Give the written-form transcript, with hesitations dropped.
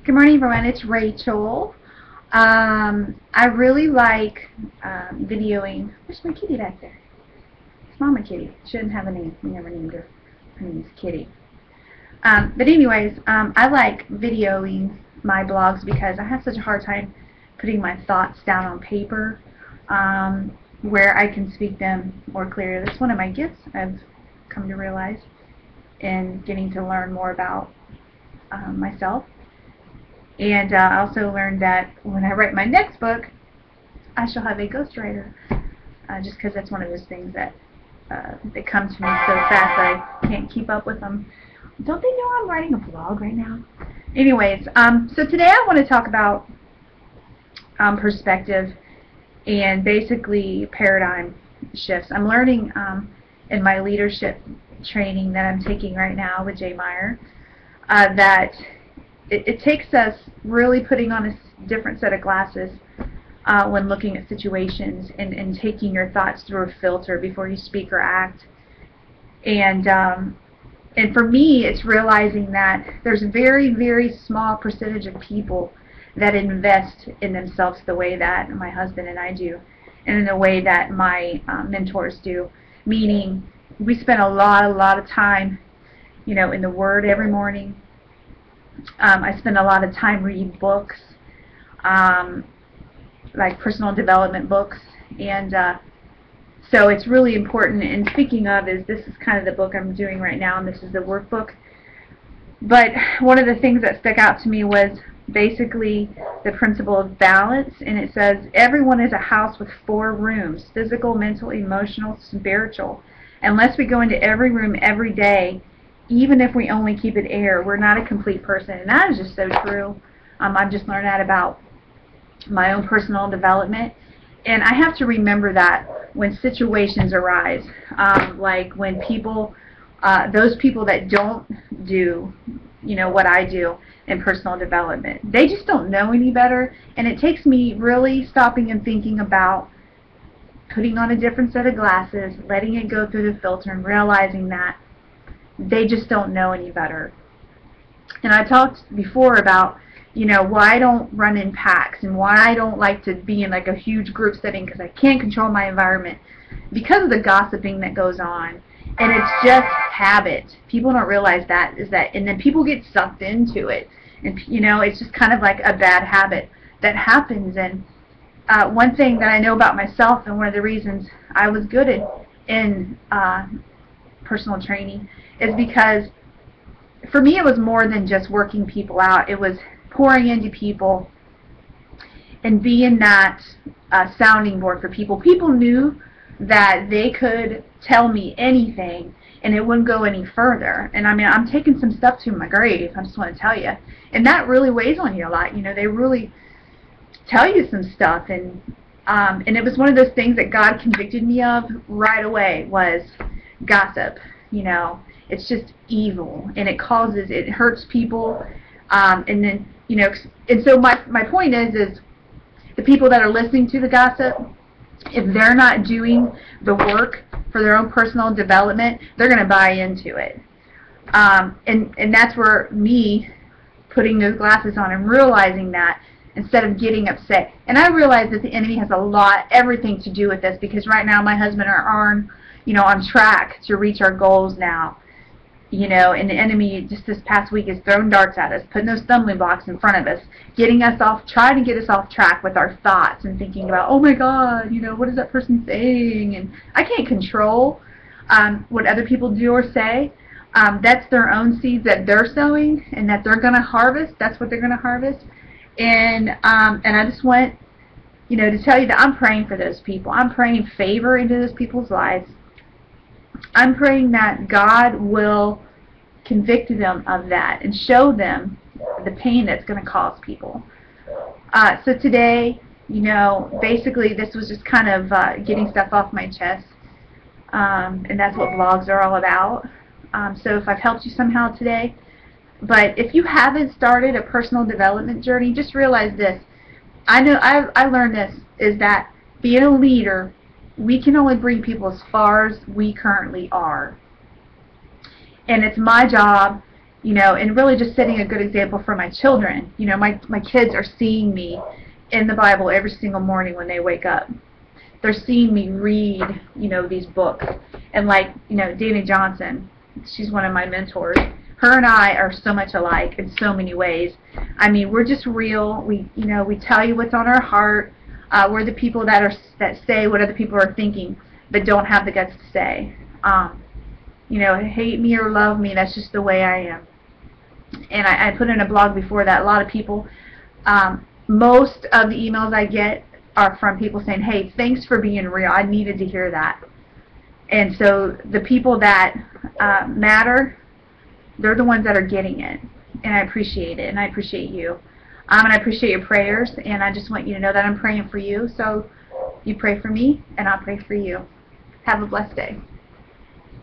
Good morning, everyone. It's Rachel. I really like videoing. Where's my kitty back there? It's Mama Kitty. Shouldn't have a name. We never named her. Her name is Kitty. But anyways, I like videoing my blogs because I have such a hard time putting my thoughts down on paper where I can speak them more clearly. That's one of my gifts I've come to realize in getting to learn more about myself. And I also learned that when I write my next book, I shall have a ghostwriter, just because that's one of those things that they come to me so fast that I can't keep up with them. Don't they know I'm writing a blog right now? Anyways, so today I want to talk about perspective and basically paradigm shifts. I'm learning in my leadership training that I'm taking right now with Jay Meyer that it takes us really putting on a different set of glasses when looking at situations and taking your thoughts through a filter before you speak or act. And for me, it's realizing that there's a very, very small percentage of people that invest in themselves the way that my husband and I do, and in the way that my mentors do. Meaning, we spend a lot of time, in the Word every morning. I spend a lot of time reading books, like personal development books, and so it's really important. And speaking of, this is kind of the book I'm doing right now, and this is the workbook. But one of the things that stuck out to me was basically the principle of balance, and it says everyone is a house with 4 rooms: physical, mental, emotional, spiritual. Unless we go into every room every day, even if we only keep it air, we're not a complete person. And that is just so true. I've just learned that about my own personal development. And I have to remember that when situations arise, like when people, those people that don't do, what I do in personal development, they just don't know any better. And it takes me really stopping and thinking about putting on a different set of glasses, letting it go through the filter, and realizing that they just don't know any better. And I talked before about, why I don't run in packs and why I don't like to be in like a huge group setting, because I can't control my environment because of the gossiping that goes on. And it's just habit. People don't realize that, and then people get sucked into it. And, it's just kind of like a bad habit that happens. And one thing that I know about myself, and one of the reasons I was good in personal training, is because for me it was more than just working people out. It was pouring into people and being that sounding board for people. People knew that they could tell me anything and it wouldn't go any further. And I mean, I'm taking some stuff to my grave, I just want to tell you. And that really weighs on you a lot. They really tell you some stuff. And it was one of those things that God convicted me of right away, was gossip. It's just evil, and it hurts people, and then, and so my point is the people that are listening to the gossip, if they're not doing the work for their own personal development, they're going to buy into it, and that's where me putting those glasses on and realizing that, instead of getting upset. And I realize that the enemy has everything to do with this, because right now my husband are on track to reach our goals now. And the enemy just this past week has thrown darts at us, putting those stumbling blocks in front of us, trying to get us off track with our thoughts and thinking about, oh my God, what is that person saying? And I can't control what other people do or say. That's their own seeds that they're sowing and that they're going to harvest. That's what they're going to harvest. And I just want, to tell you that I'm praying for those people. I'm praying favor into those people's lives. I'm praying that God will convict them of that and show them the pain that's going to cause people. So today, basically this was just kind of getting stuff off my chest, and that's what blogs are all about. So if I've helped you somehow today, but if you haven't started a personal development journey, just realize this. I know I learned this, is that being a leader, we can only bring people as far as we currently are. And it's my job you know, and really just setting a good example for my children. You know, my kids are seeing me in the Bible every single morning when they wake up. They're seeing me read, you know, these books. And like, you know, Dani Johnson, she's one of my mentors. Her and I are so much alike in so many ways. I mean, we're just real. We, you know, we tell you what's on our heart. We're the people that say what other people are thinking, but don't have the guts to say. You know, hate me or love me, that's just the way I am. And I put in a blog before that a lot of people, most of the emails I get are from people saying, hey, thanks for being real. I needed to hear that. And so the people that matter, they're the ones that are getting it. And I appreciate it, and I appreciate you. And I appreciate your prayers, and I just want you to know that I'm praying for you. So you pray for me, and I'll pray for you. Have a blessed day.